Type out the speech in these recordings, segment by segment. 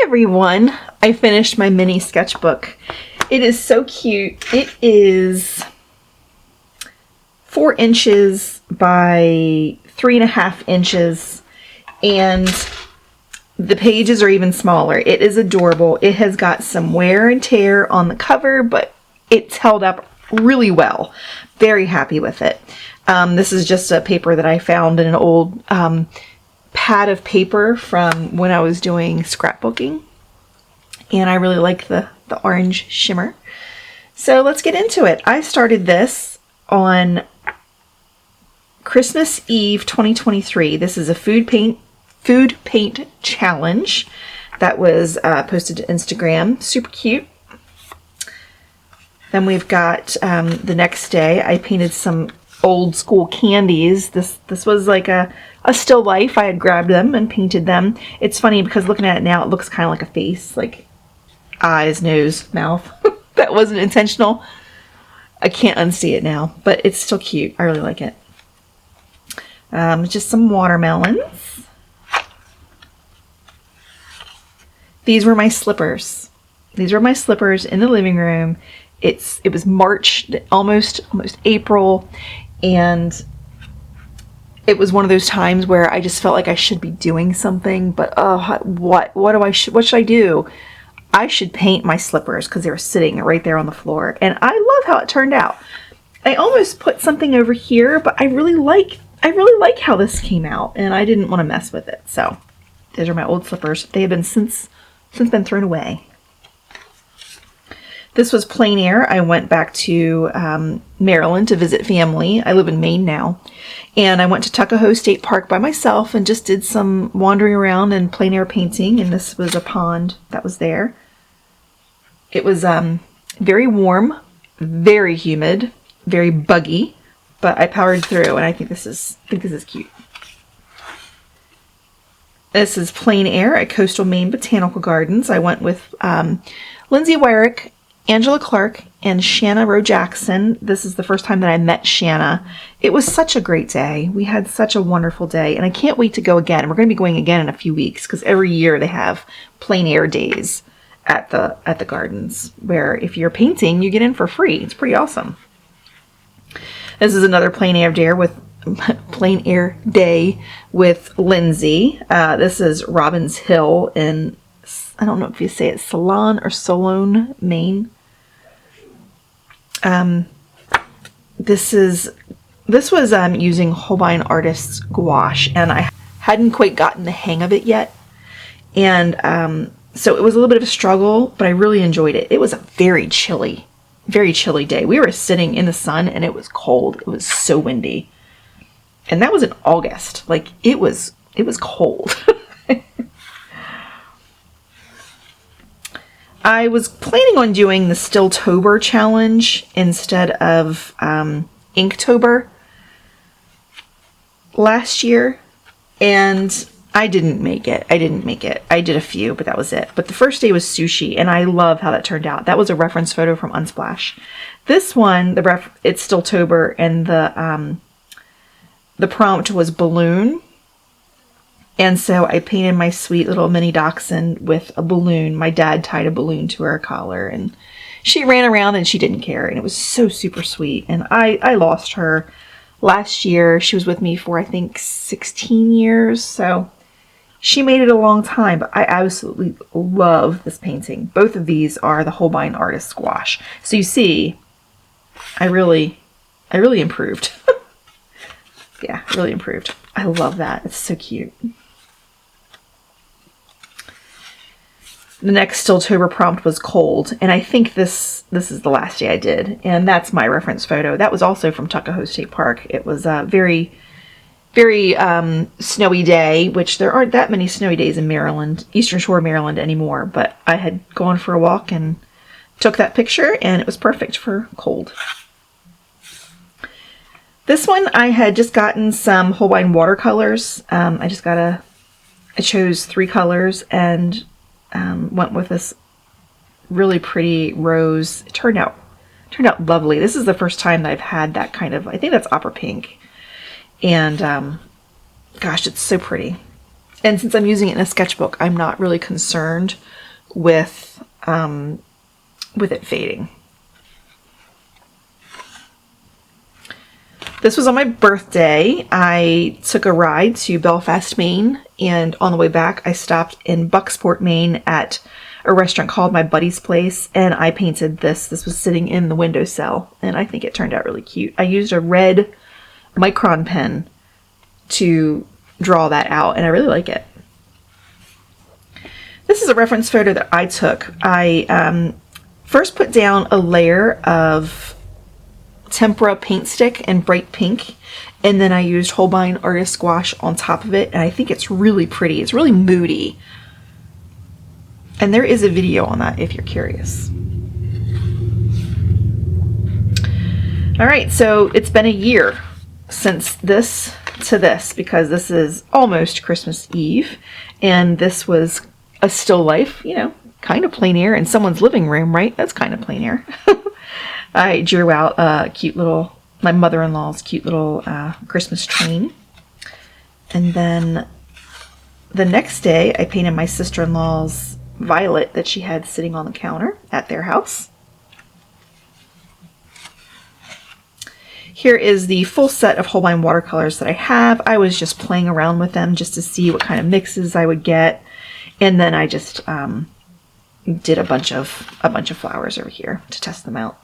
everyone, I finished my mini sketchbook. It is so cute. It is 4 inches by 3.5 inches, and the pages are even smaller. It is adorable. It has got some wear and tear on the cover, but it's held up really well. Very happy with it. This is just a paper that I found in an old pad of paper from when I was doing scrapbooking, and I really like the orange shimmer. So let's get into it. I started this on Christmas Eve 2023. This is a food paint challenge that was posted to Instagram. Super cute. Then we've got the next day I painted some old school candies. This was like a still life. I had grabbed them and painted them. It's funny because looking at it now, it looks kind of like a face, like eyes, nose, mouth. That wasn't intentional. I can't unsee it now, but it's still cute. I really like it. Just some watermelons. These were my slippers. These were my slippers in the living room. It was March, almost April, and it was one of those times where I just felt like I should be doing something, but what should I do? I should paint my slippers because they were sitting right there on the floor, and I love how it turned out. I almost put something over here, but I really like how this came out, and I didn't want to mess with it. So these are my old slippers. They have been since been thrown away. This was plein air. I went back to Maryland to visit family. I live in Maine now. And I went to Tuckahoe State Park by myself and just did some wandering around and plein air painting. And this was a pond that was there. It was very warm, very humid, very buggy, but I powered through, and I think this is cute. This is plein air at Coastal Maine Botanical Gardens. I went with Lindsay Wyrick, Angela Clark, and Shanna Rowe Jackson. This is the first time that I met Shanna. It was such a great day. We had such a wonderful day, and I can't wait to go again. We're going to be going again in a few weeks because every year they have plein air days at the gardens where if you're painting, you get in for free. It's pretty awesome. This is another plein air day with Lindsay. This is Robbins Hill in, I don't know if you say it Salon or Solon, Maine. This was using Holbein Artist's gouache, and I hadn't quite gotten the hang of it yet, and so it was a little bit of a struggle, but I really enjoyed it. It was a very chilly day. We were sitting in the sun, and it was cold. It was so windy, and that was in August. Like it was cold. I was planning on doing the Stilltober challenge instead of Inktober last year, and I didn't make it. I did a few, but that was it. But the first day was sushi, and I love how that turned out. That was a reference photo from Unsplash. This one, it's Stilltober, and the prompt was balloon. And so I painted my sweet little mini dachshund with a balloon. My dad tied a balloon to her collar, and she ran around and she didn't care. And it was so super sweet. And I lost her last year. She was with me for, I think, 16 years. So she made it a long time, but I absolutely love this painting. Both of these are the Holbein Artist gouache. So you see, I really improved. Yeah, really improved. I love that. It's so cute. The next Stilltober prompt was cold, and I think this is the last day I did, and that's my reference photo. That was also from Tuckahoe State Park. It was a very, very snowy day, which there aren't that many snowy days in Maryland, Eastern Shore, Maryland anymore, but I had gone for a walk and took that picture, and it was perfect for cold. This one, I had just gotten some Holbein watercolors. I chose 3 colors and went with this really pretty rose. It turned out lovely. This is the first time that I've had that kind of, I think that's opera pink. And gosh, it's so pretty. And since I'm using it in a sketchbook, I'm not really concerned with it fading. This was on my birthday. I took a ride to Belfast, Maine, and on the way back I stopped in Bucksport, Maine at a restaurant called My Buddy's Place, and I painted this. This was sitting in the windowsill, and I think it turned out really cute. I used a red micron pen to draw that out, and I really like it. This is a reference photo that I took. I first put down a layer of tempera paint stick in bright pink, and then I used Holbein Artist Gouache on top of it, and I think it's really pretty. It's really moody. And there is a video on that if you're curious. All right, so it's been a year since this to this, because this is almost Christmas Eve, and this was a still life, you know, kind of plein air in someone's living room, right? That's kind of plein air. I drew out a cute little, my mother-in-law's cute little Christmas train. And then the next day I painted my sister-in-law's violet that she had sitting on the counter at their house. Here is the full set of Holbein watercolors that I have. I was just playing around with them just to see what kind of mixes I would get. And then I just did a bunch of flowers over here to test them out.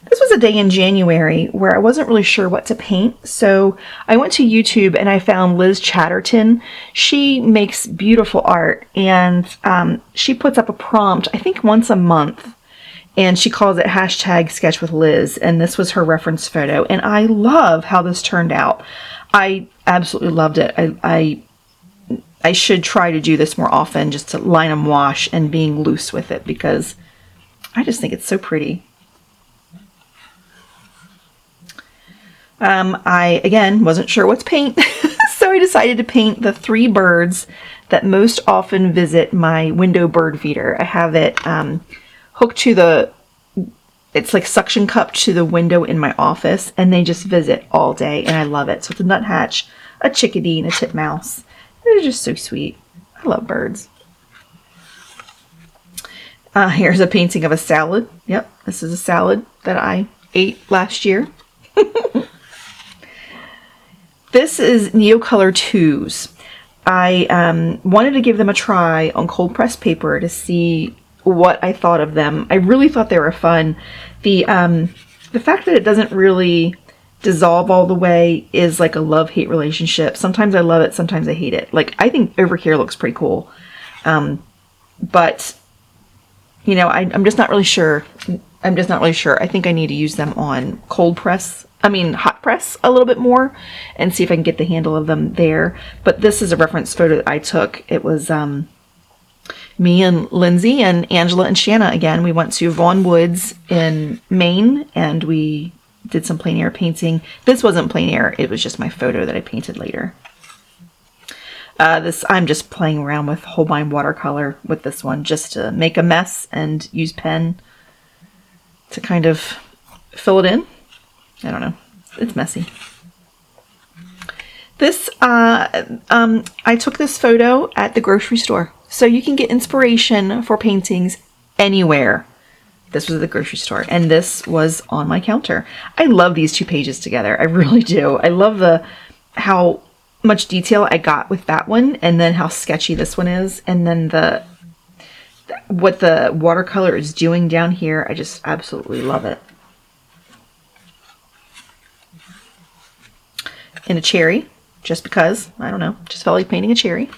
This was a day in January where I wasn't really sure what to paint, so I went to YouTube and I found Liz Chatterton. She makes beautiful art, and she puts up a prompt, I think once a month, and she calls it hashtag sketch with Liz, and this was her reference photo, and I love how this turned out. I absolutely loved it. I should try to do this more often, just to line and wash and being loose with it, because I just think it's so pretty. I, again, wasn't sure what to paint, so I decided to paint the 3 birds that most often visit my window bird feeder. I have it hooked to it's like suction cupped to the window in my office, and they just visit all day, and I love it. So it's a nuthatch, a chickadee, and a titmouse. They're just so sweet. I love birds. Here's a painting of a salad. Yep, this is a salad that I ate last year. This is Neocolor 2s. I wanted to give them a try on cold pressed paper to see what I thought of them. I really thought they were fun. The fact that it doesn't really dissolve all the way is like a love-hate relationship. Sometimes I love it, sometimes I hate it. Like, I think over here looks pretty cool. But, you know, I'm just not really sure. I'm just not really sure. I think I need to use them on hot press a little bit more and see if I can get the handle of them there. But this is a reference photo that I took. It was me and Lindsay and Angela and Shanna again. We went to Vaughan Woods in Maine, and we did some plein air painting. This wasn't plein air. It was just my photo that I painted later. I'm just playing around with Holbein watercolor with this one just to make a mess and use pen to kind of fill it in. I don't know. It's messy. This, I took this photo at the grocery store. So you can get inspiration for paintings anywhere. This was at the grocery store, and this was on my counter. I love these 2 pages together. I really do. I love how much detail I got with that one, and then how sketchy this one is, and then what the watercolor is doing down here. I just absolutely love it. And a cherry, just because, I don't know, just felt like painting a cherry.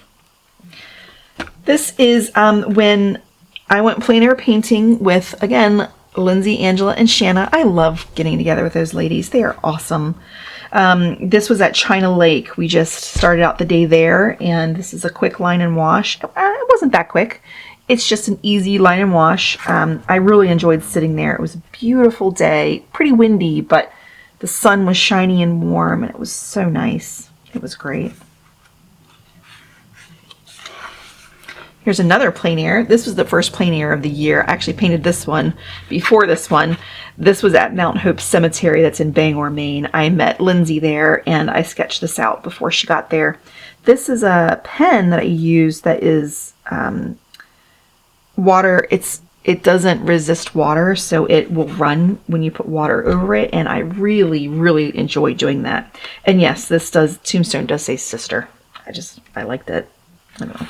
This is when I went plein air painting with, again, Lindsay, Angela, and Shanna. I love getting together with those ladies. They are awesome. This was at China Lake. We just started out the day there, and this is a quick line and wash. It wasn't that quick. It's just an easy line and wash. I really enjoyed sitting there. It was a beautiful day, pretty windy, but the sun was shiny and warm, and it was so nice. It was great. Here's another plein air. This was the first plein air of the year. I actually painted this one before this one. This was at Mount Hope Cemetery that's in Bangor, Maine. I met Lindsay there, and I sketched this out before she got there. This is a pen that I use that is water, it doesn't resist water, so it will run when you put water over it, and I really, really enjoy doing that. And yes, Tombstone does say sister. I liked it. I don't know.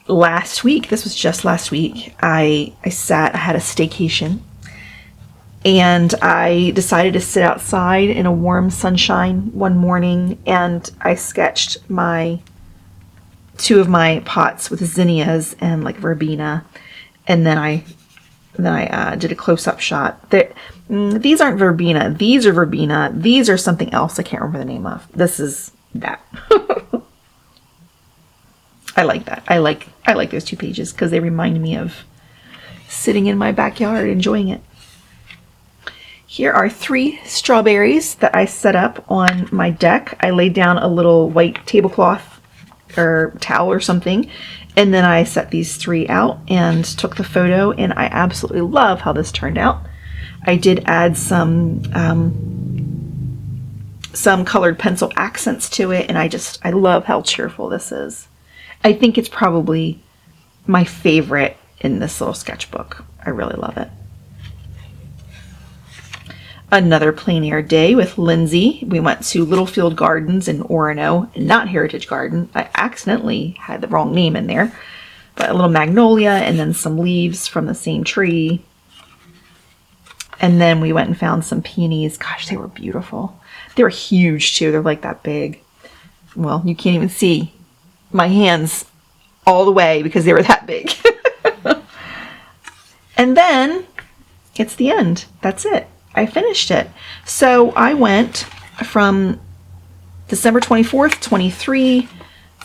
Last week, this was just last week, I had a staycation, and I decided to sit outside in a warm sunshine one morning, and I sketched two of my pots with zinnias and like verbena, and then I did a close-up shot. These aren't verbena. These are verbena. These are something else I can't remember the name of. This is that. I like that. I like those 2 pages because they remind me of sitting in my backyard enjoying it. Here are 3 strawberries that I set up on my deck. I laid down a little white tablecloth or towel or something, and then I set these 3 out and took the photo, and I absolutely love how this turned out. I did add some colored pencil accents to it, and I love how cheerful this is. I think it's probably my favorite in this little sketchbook. I really love it. Another plein air day with Lindsay. We went to Littlefield Gardens in Orono, not Heritage Garden. I accidentally had the wrong name in there. But a little magnolia and then some leaves from the same tree. And then we went and found some peonies. Gosh, they were beautiful. They were huge too. They're like that big. Well, you can't even see my hands all the way because they were that big. And then it's the end. That's it. I finished it. So I went from December 24th, 23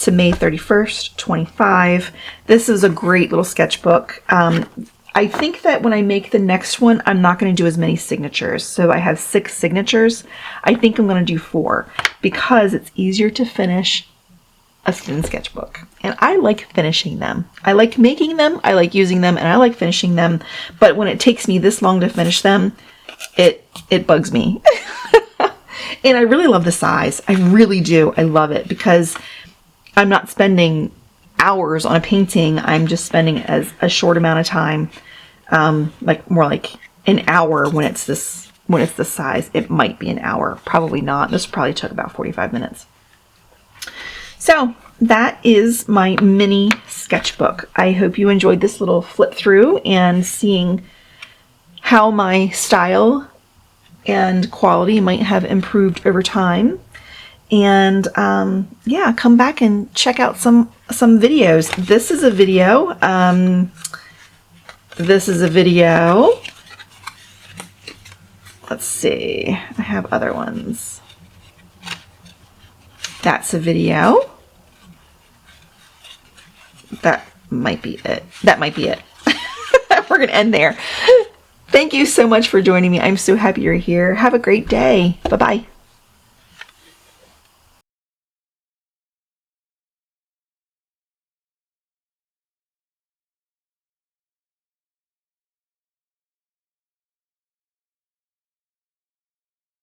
to May 31st, 25. This is a great little sketchbook. I think that when I make the next one, I'm not going to do as many signatures. So I have 6 signatures. I think I'm going to do 4 because it's easier to finish a thin sketchbook. And I like finishing them. I like making them, I like using them, and I like finishing them. But when it takes me this long to finish them, it bugs me. And I really love the size. I really do. I love it because I'm not spending hours on a painting. I'm just spending a short amount of time, like more like an hour when it's this size. It might be an hour, probably not. This probably took about 45 minutes. So that is my mini sketchbook. I hope you enjoyed this little flip through and seeing how my style and quality might have improved over time. And yeah, come back and check out some videos. This is a video. Let's see. I have other ones. That's a video. That might be it. That might be it. We're going to end there. Thank you so much for joining me. I'm so happy you're here. Have a great day. Bye-bye.